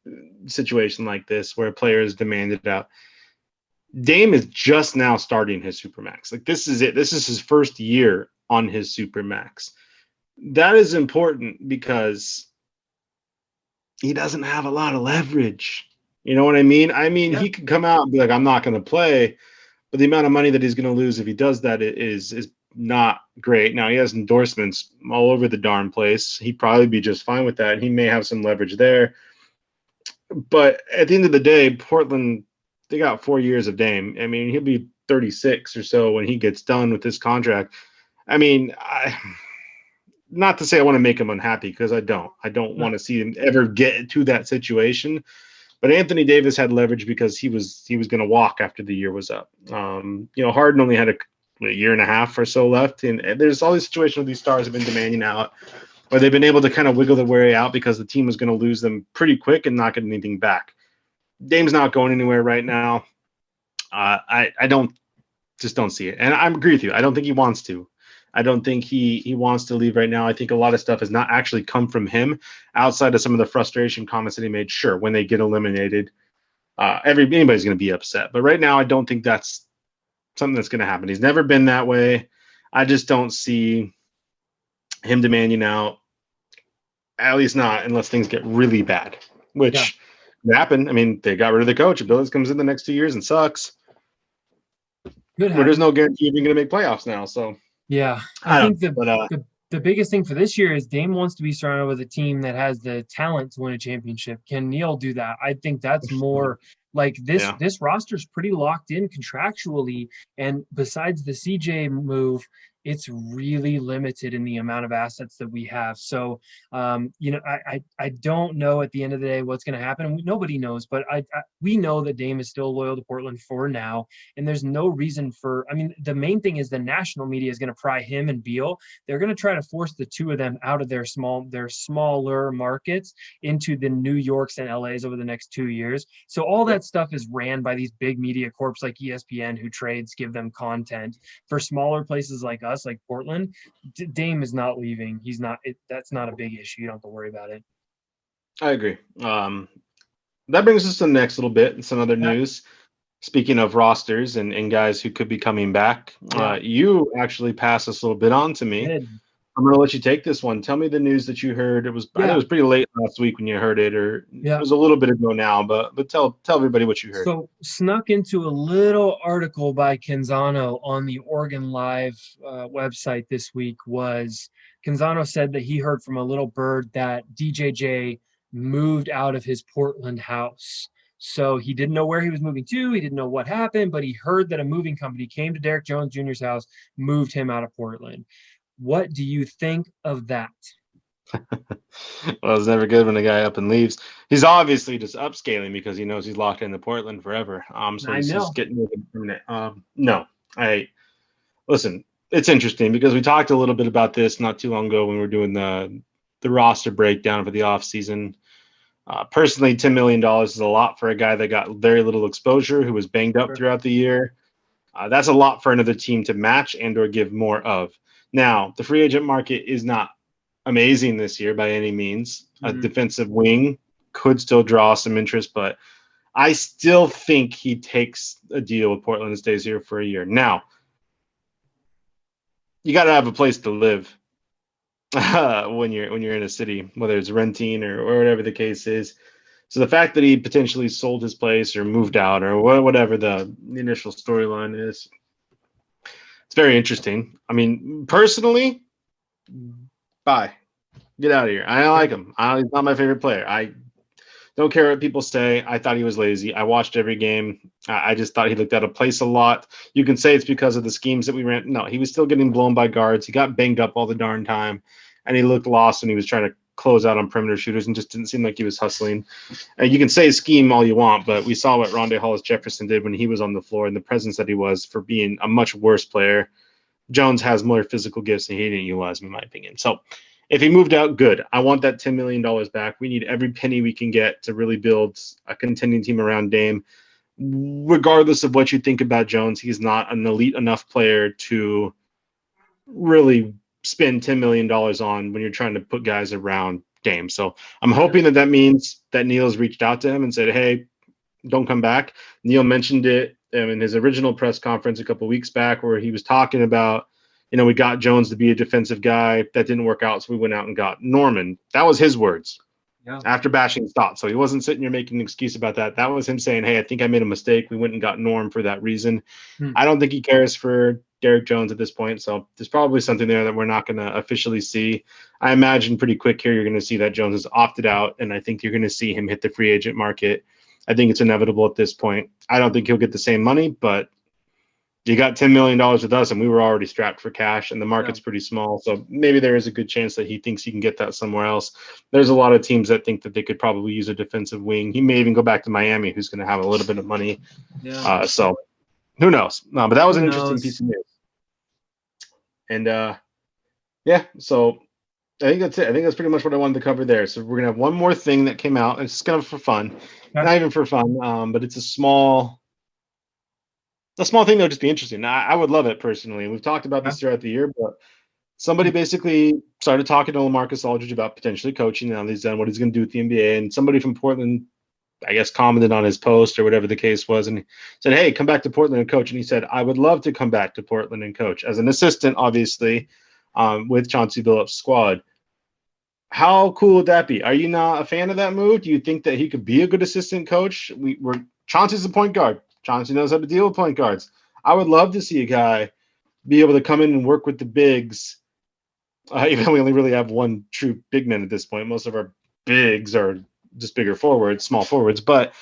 situation like this where a player is demanded out. Dame is just now starting his Supermax. Like, this is it. This is his first year on his Supermax. That is important because he doesn't have a lot of leverage. You know what I mean? He could come out and be like, I'm not going to play, but the amount of money that he's going to lose if he does that is not great. Now, he has endorsements all over the darn place. He'd probably be just fine with that. He may have some leverage there. But at the end of the day, Portland, they got 4 years of Dame. I mean, he'll be 36 or so when he gets done with this contract. I mean, not to say I want to make him unhappy, because I don't. I don't want to see him ever get to that situation. But Anthony Davis had leverage because he was going to walk after the year was up. Harden only had a year and a half or so left, and there's all these situations where these stars have been demanding out, or they've been able to kind of wiggle their way out because the team was going to lose them pretty quick and not get anything back. Dame's not going anywhere right now. I don't see it. And I agree with you. I don't think he wants to. I don't think he wants to leave right now. I think a lot of stuff has not actually come from him outside of some of the frustration comments that he made. Sure, when they get eliminated, anybody's going to be upset. But right now, I don't think that's something that's going to happen. He's never been that way. I just don't see him demanding out, at least not unless things get really bad, which happen. I mean, they got rid of the coach. If Billups comes in the next 2 years and sucks, there's no guarantee you're going to make playoffs now. So I think the biggest thing for this year is Dame wants to be surrounded with a team that has the talent to win a championship. Can Neil do that? I think that's more like this. This roster's pretty locked in contractually, and besides the CJ move, it's really limited in the amount of assets that we have. So, I don't know at the end of the day what's going to happen. Nobody knows, but we know that Dame is still loyal to Portland for now. And there's no reason the main thing is the national media is going to pry him and Beal. They're going to try to force the two of them out of their smaller markets into the New Yorks and LAs over the next 2 years. So all that stuff is ran by these big media corps like ESPN, who give them content. For smaller places like us, like Portland, Dame is not leaving. He's not. That's not a big issue. You don't have to worry about it. I agree. That brings us to the next little bit. Some other news. Speaking of rosters and guys who could be coming back, you actually passed this little bit on to me. I'm going to let you take this one. Tell me the news that you heard. I know it was pretty late last week when you heard it, or it was a little bit ago now, but tell everybody what you heard. So snuck into a little article by Canzano on the Oregon Live website this week. Was Canzano said that he heard from a little bird that DJJ moved out of his Portland house. So he didn't know where he was moving to. He didn't know what happened, but he heard that a moving company came to Derek Jones Jr.'s house, moved him out of Portland. What do you think of that? Well, it's never good when a guy up and leaves. He's obviously just upscaling because he knows he's locked into Portland forever. So he's just getting moving permanent. No, listen. It's interesting because we talked a little bit about this not too long ago when we were doing the roster breakdown for the offseason. Personally, $10 million is a lot for a guy that got very little exposure, who was banged up throughout the year. That's a lot for another team to match and or give more of. Now, the free agent market is not amazing this year by any means. A defensive wing could still draw some interest, but I still think he takes a deal with Portland and stays here for a year. Now, you got to have a place to live when you're in a city, whether it's renting or whatever the case is. So the fact that he potentially sold his place or moved out or whatever the initial storyline is, it's very interesting. I mean, personally, bye. Get out of here. I don't like him. He's not my favorite player. I don't care what people say. I thought he was lazy. I watched every game. I just thought he looked out of place a lot. You can say it's because of the schemes that we ran. No, he was still getting blown by guards. He got banged up all the darn time, and he looked lost when he was trying to close out on perimeter shooters and just didn't seem like he was hustling. And you can say scheme all you want, but we saw what Rondae Hollis-Jefferson did when he was on the floor and the presence that he was for being a much worse player. Jones has more physical gifts than he didn't utilize, in my opinion. So if he moved out, good. I want that $10 million back. We need every penny we can get to really build a contending team around Dame. Regardless of what you think about Jones, he's not an elite enough player to really spend $10 million on when you're trying to put guys around Dame. So I'm hoping that means that Neil's reached out to him and said, hey, don't come back. Neil mentioned it in his original press conference a couple weeks back where he was talking about, we got Jones to be a defensive guy. That didn't work out, so we went out and got Norman. That was his words after bashing Stott. So he wasn't sitting here making an excuse about that. That was him saying, hey, I think I made a mistake. We went and got Norm for that reason. I don't think he cares for Derek Jones at this point, so there's probably something there that we're not going to officially see. I imagine pretty quick here you're going to see that Jones has opted out, and I think you're going to see him hit the free agent market. I think it's inevitable at this point. I don't think he'll get the same money, but you got $10 million with us, and we were already strapped for cash, and the market's pretty small. So maybe there is a good chance that he thinks he can get that somewhere else. There's a lot of teams that think that they could probably use a defensive wing. He may even go back to Miami, who's going to have a little bit of money. So who knows? No, but that was an interesting piece of news. And, so I think that's it. I think that's pretty much what I wanted to cover there. So we're going to have one more thing that came out. It's kind of for fun. Not even for fun, but it's a small thing that would just be interesting. I would love it personally. We've talked about this throughout the year, but somebody basically started talking to LaMarcus Aldridge about potentially coaching. Now that he's done what he's going to do with the NBA, and somebody from Portland, I guess, commented on his post or whatever the case was, and said, hey, come back to Portland and coach. And he said, I would love to come back to Portland and coach as an assistant, obviously, with Chauncey Billups' squad. How cool would that be? Are you not a fan of that move? Do you think that he could be a good assistant coach? Chauncey's a point guard. Chauncey knows how to deal with point guards. I would love to see a guy be able to come in and work with the bigs, even though we only really have one true big man at this point. Most of our bigs are just bigger forwards, small forwards. But,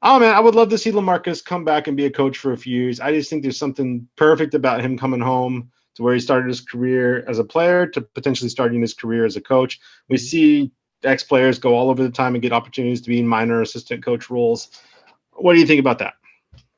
man, I would love to see LaMarcus come back and be a coach for a few years. I just think there's something perfect about him coming home to where he started his career as a player to potentially starting his career as a coach. We see ex-players go all over the time and get opportunities to be in minor assistant coach roles. What do you think about that?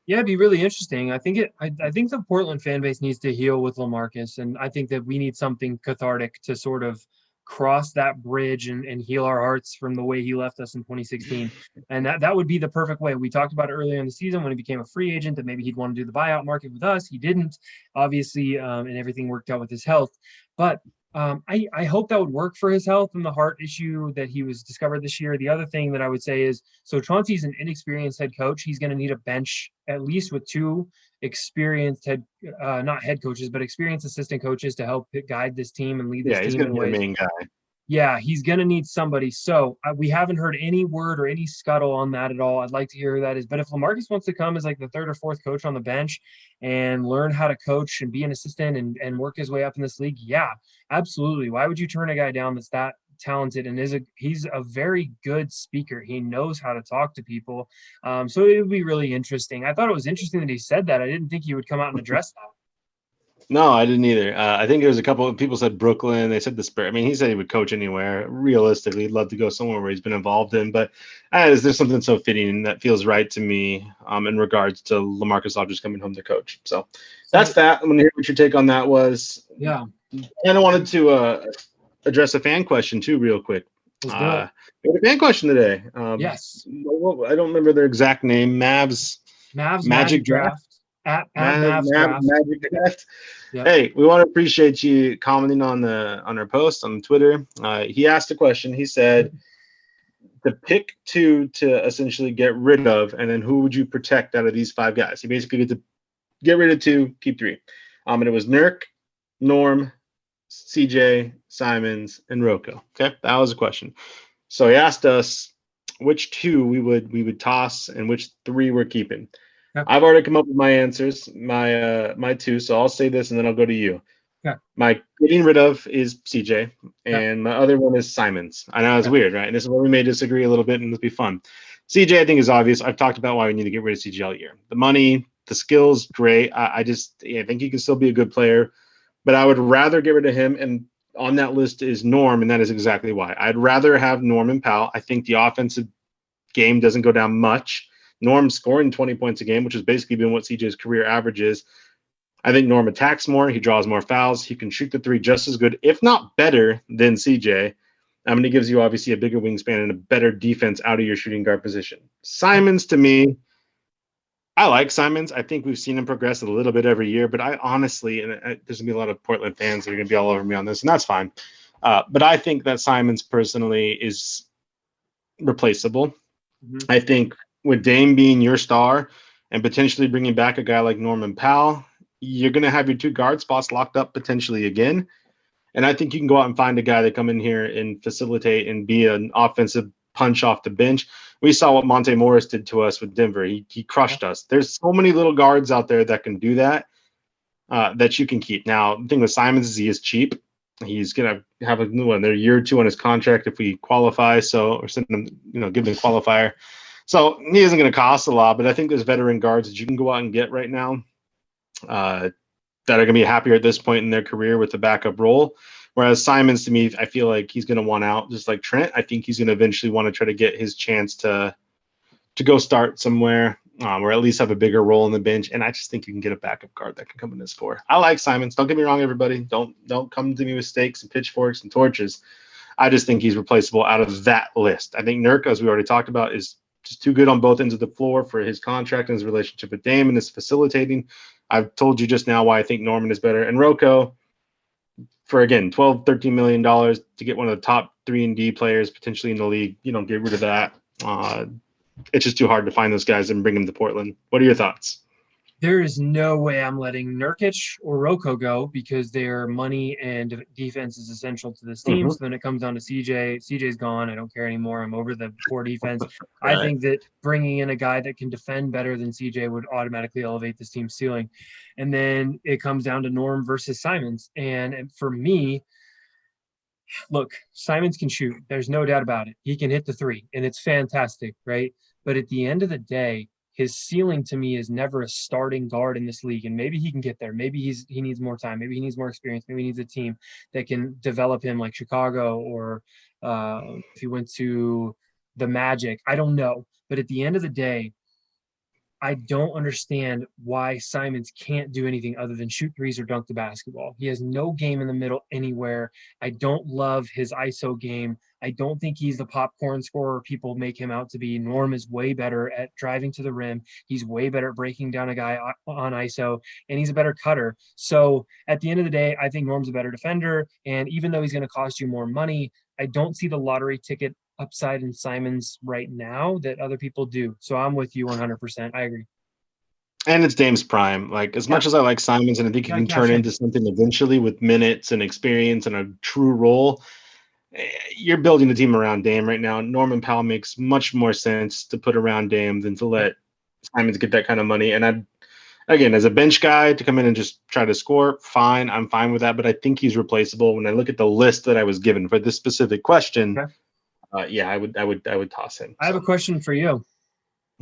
Yeah, it'd be really interesting. I think the Portland fan base needs to heal with LaMarcus, and I think that we need something cathartic to sort of cross that bridge and heal our hearts from the way he left us in 2016. And that would be the perfect way. We talked about it earlier in the season when he became a free agent that maybe he'd want to do the buyout market with us. He didn't, obviously, and everything worked out with his health. But I hope that would work for his health and the heart issue that he was discovered this year. The other thing that I would say is, so Chauncey's an inexperienced head coach. He's going to need a bench at least with two experienced not head coaches, but experienced assistant coaches to help guide this team and lead this Yeah, he's team going in to be the ways. main guy. Yeah, he's going to need somebody. So we haven't heard any word or any scuttle on that at all. I'd like to hear who that is. But if LaMarcus wants to come as like the third or fourth coach on the bench and learn how to coach and be an assistant and work his way up in this league, yeah, absolutely. Why would you turn a guy down that's that talented and he's a very good speaker. He knows how to talk to people. So it would be really interesting. I thought it was interesting that he said that. I didn't think he would come out and address that. No, I didn't either. I think there was a couple of people said Brooklyn. They said the Spurs. I mean, he said he would coach anywhere. Realistically, he'd love to go somewhere where he's been involved in. But there's something so fitting that feels right to me in regards to LaMarcus Aldridge coming home to coach. So that's that. I'm going to hear what your take on that was. Yeah. And I wanted to address a fan question, too, real quick. Let's do it. We had a fan question today. Yes. I don't remember their exact name. Mavs Magic Draft. At Mavs Draft. Magic Draft. Yep. Hey, we want to appreciate you commenting on our post on Twitter. He asked a question. He said to pick two to essentially get rid of, and then who would you protect out of these five guys? He basically get to get rid of two, keep three. And it was Nurk, Norm, CJ, Simons, and Rocco. Okay, that was a question. So he asked us which two we would toss and which three we're keeping. Yep. I've already come up with my answers, my two. So I'll say this and then I'll go to you. Yeah. My getting rid of is CJ, and my other one is Simons. I know it's weird, right? And this is where we may disagree a little bit, and this will be fun. CJ, I think, is obvious. I've talked about why we need to get rid of CJ all year. The money, the skills, great. I think he can still be a good player, but I would rather get rid of him. And on that list is Norm, and that is exactly why. I'd rather have Norm and Powell. I think the offensive game doesn't go down much. Norm scoring 20 points a game, which has basically been what CJ's career average is. I think Norm attacks more. He draws more fouls. He can shoot the three just as good, if not better, than CJ. I mean, he gives you obviously a bigger wingspan and a better defense out of your shooting guard position. Simons, to me, I like Simons. I think we've seen him progress a little bit every year, but I honestly, and there's going to be a lot of Portland fans that are going to be all over me on this, and that's fine. But I think that Simons personally is replaceable. Mm-hmm. I think with Dame being your star and potentially bringing back a guy like Norman Powell, you're going to have your two guard spots locked up potentially again. And I think you can go out and find a guy that come in here and facilitate and be an offensive punch off the bench. We saw what Monte Morris did to us with Denver. He crushed us. There's so many little guards out there that can do that, that you can keep. Now, the thing with Simons is he is cheap. He's going to have another year or two on his contract if we qualify. So, or send him, give him a qualifier. So he isn't going to cost a lot, but I think there's veteran guards that you can go out and get right now that are going to be happier at this point in their career with the backup role. Whereas Simons, to me, I feel like he's going to want out just like Trent. I think he's going to eventually want to try to get his chance to go start somewhere or at least have a bigger role in the bench. And I just think you can get a backup guard that can come in and score. I like Simons. Don't get me wrong, everybody. Don't come to me with stakes and pitchforks and torches. I just think he's replaceable out of that list. I think Nurk, as we already talked about, is just too good on both ends of the floor for his contract and his relationship with Dame and his facilitating. I've told you just now why I think Norman is better. And Rocco, for, again, $12, $13 million to get one of the top 3-and-D players potentially in the league, get rid of that. It's just too hard to find those guys and bring them to Portland. What are your thoughts? There is no way I'm letting Nurkic or Rocco go because their money and defense is essential to this team. Mm-hmm. So then it comes down to CJ. CJ's gone. I don't care anymore. I'm over the poor defense. Right. I think that bringing in a guy that can defend better than CJ would automatically elevate this team's ceiling. And then it comes down to Norm versus Simons. And for me, look, Simons can shoot. There's no doubt about it. He can hit the three, and it's fantastic, right? But at the end of the day, his ceiling to me is never a starting guard in this league. And maybe he can get there. Maybe he needs more time. Maybe he needs more experience. Maybe he needs a team that can develop him like Chicago or if he went to the Magic. I don't know. But at the end of the day, I don't understand why Simons can't do anything other than shoot threes or dunk the basketball. He has no game in the middle anywhere. I don't love his ISO game. I don't think he's the popcorn scorer people make him out to be. Norm is way better at driving to the rim. He's way better at breaking down a guy on ISO, and he's a better cutter. So at the end of the day, I think Norm's a better defender. And even though he's going to cost you more money, I don't see the lottery ticket upside in Simons right now that other people do. So I'm with you 100%. I agree. And it's Dame's prime. Like, as much as I like Simons and I think he can turn into something eventually with minutes and experience and a true role, you're building a team around Dame right now. Norman Powell makes much more sense to put around Dame than to let Simons get that kind of money. And again, as a bench guy to come in and just try to score, fine. I'm fine with that. But I think he's replaceable. When I look at the list that I was given for this specific question, I would toss him. I have a question for you.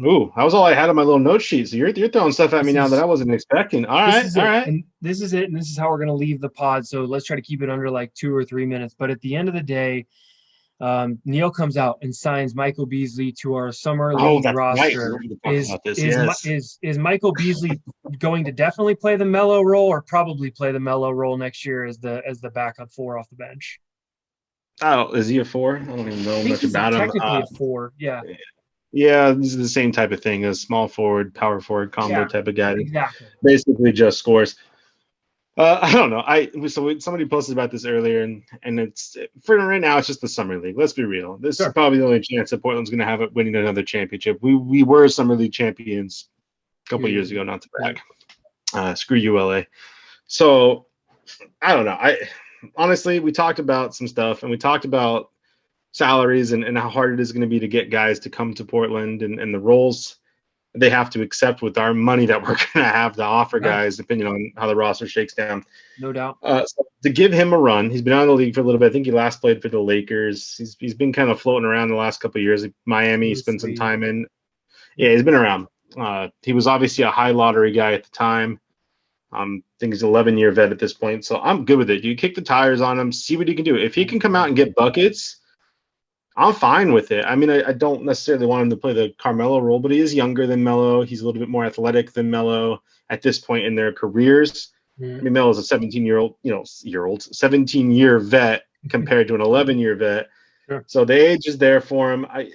Ooh, that was all I had on my little note sheet. So you're throwing stuff at me now that I wasn't expecting. All right. And this is it, and this is how we're going to leave the pod. So let's try to keep it under like 2 or 3 minutes. But at the end of the day, Neil comes out and signs Michael Beasley to our summer league roster. Right. Is Michael Beasley going to definitely play the mellow role, or probably play the mellow role next year as the backup 4 off the bench? Oh, is he a 4? I don't even know much about him. Technically a 4, yeah. Yeah, this is the same type of thing, a small forward, power forward combo type of guy. Exactly. Basically just scores. I don't know. Somebody posted about this earlier, and it's for right now. It's just the summer league. Let's be real. This is probably the only chance that Portland's going to have it winning another championship. We were summer league champions a couple years ago. Not to brag. Screw ULA. So I don't know. Honestly, we talked about some stuff, and we talked about salaries and how hard it is going to be to get guys to come to Portland and the roles they have to accept with our money that we're going to have to offer guys, depending on how the roster shakes down. No doubt. So to give him a run, he's been out of the league for a little bit. I think he last played for the Lakers. He's been kind of floating around the last couple of years. Miami, he spent some time in. Yeah, he's been around. He was obviously a high lottery guy at the time. I think he's an 11-year vet at this point. So I'm good with it. You kick the tires on him, see what he can do. If he can come out and get buckets, I'm fine with it. I mean, I don't necessarily want him to play the Carmelo role, but he is younger than Melo. He's a little bit more athletic than Melo at this point in their careers. I mean, Melo's a 17-year vet compared to an 11-year vet. Sure. So the age is there for him. I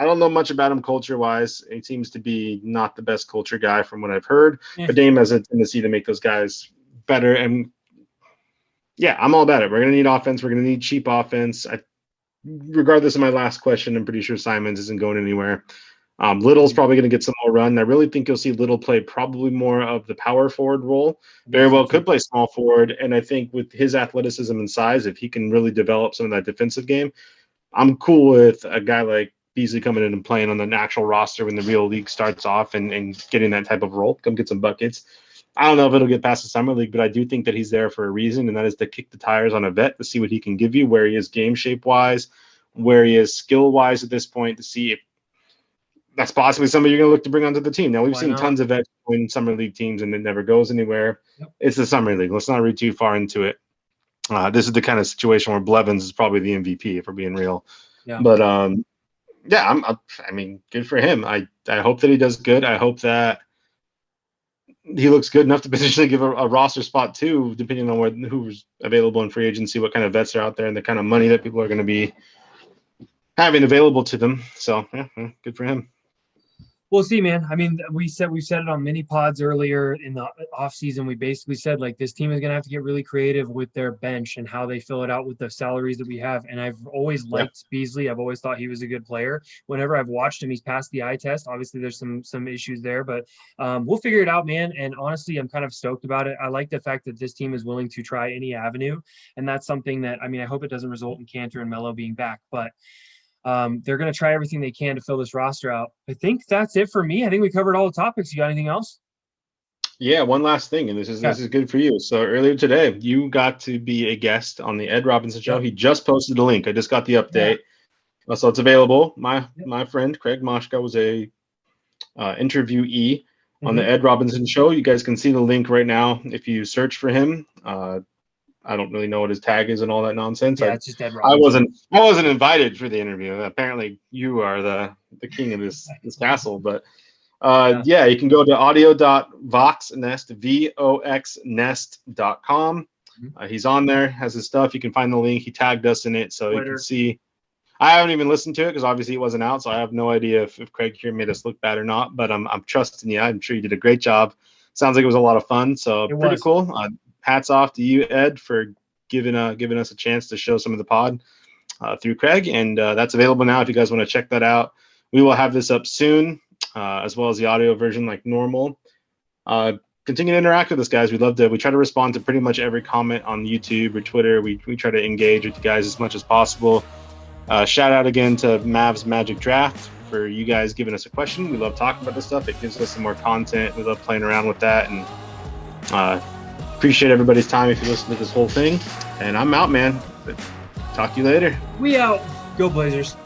don't know much about him culture-wise. He seems to be not the best culture guy from what I've heard. But Dame has a tendency to make those guys better. And, yeah, I'm all about it. We're going to need offense. We're going to need cheap offense. Regardless of my last question, I'm pretty sure Simons isn't going anywhere. Little's probably going to get some more run. I really think you'll see Little play probably more of the power forward role. Very well could play small forward. And I think with his athleticism and size, if he can really develop some of that defensive game, I'm cool with a guy like Beasley coming in and playing on the actual roster when the real league starts off and getting that type of role. Come get some buckets. I don't know if it'll get past the summer league, but I do think that he's there for a reason, and that is to kick the tires on a vet to see what he can give you, where he is game shape wise, where he is skill wise at this point, to see if that's possibly somebody you're going to look to bring onto the team. Now, we've seen tons of vets win summer league teams, and it never goes anywhere. It's the summer league. Let's not read too far into it. This is the kind of situation where Blevins is probably the MVP, if we're being real. Yeah. But I mean, good for him. I hope that he does good. I hope that he looks good enough to potentially give a roster spot too, depending on who's available in free agency, what kind of vets are out there, and the kind of money that people are going to be having available to them. So yeah, good for him. We'll see, man. I mean, we've said it on mini pods earlier in the offseason. We basically said, like, this team is going to have to get really creative with their bench and how they fill it out with the salaries that we have. And I've always liked Beasley. I've always thought he was a good player. Whenever I've watched him, he's passed the eye test. Obviously, there's some issues there, but we'll figure it out, man. And honestly, I'm kind of stoked about it. I like the fact that this team is willing to try any avenue. And that's something that, I mean, I hope it doesn't result in Cantor and Melo being back, but they're going to try everything they can to fill this roster out. I think that's it for me. I think we covered all the topics. You got anything else? Yeah, one last thing, and this is good for you. So earlier today, you got to be a guest on the Ed Robinson show. He just posted the link. I just got the update. So it's available. My friend Craig Moshka was a interviewee on the Ed Robinson show. You guys can see the link right now if you search for him. I don't really know what his tag is and all that nonsense. Yeah, it's just Ed Robinson. I wasn't invited for the interview. Apparently, you are the king of this castle. But Yeah, you can go to audio.voxnest, voxnest.com. He's on there, has his stuff. You can find the link. He tagged us in it, so Twitter. you can see. I haven't even listened to it because obviously it wasn't out, so I have no idea if Craig here made us look bad or not. But I'm trusting you. I'm sure you did a great job. Sounds like it was a lot of fun. So It pretty was. cool. Hats off to you, Ed, for giving us a chance to show some of the pod through Craig, and that's available now if you guys want to check that out. We will have this up soon, as well as the audio version like normal. Continue to interact with us, guys. We try to respond to pretty much every comment on YouTube or Twitter. We try to engage with you guys as much as possible. Shout out again to Mavs Magic Draft for you guys giving us a question. We love talking about this stuff. It gives us some more content. We love playing around with that, and appreciate everybody's time if you listen to this whole thing. And I'm out, man. Talk to you later. We out. Go Blazers.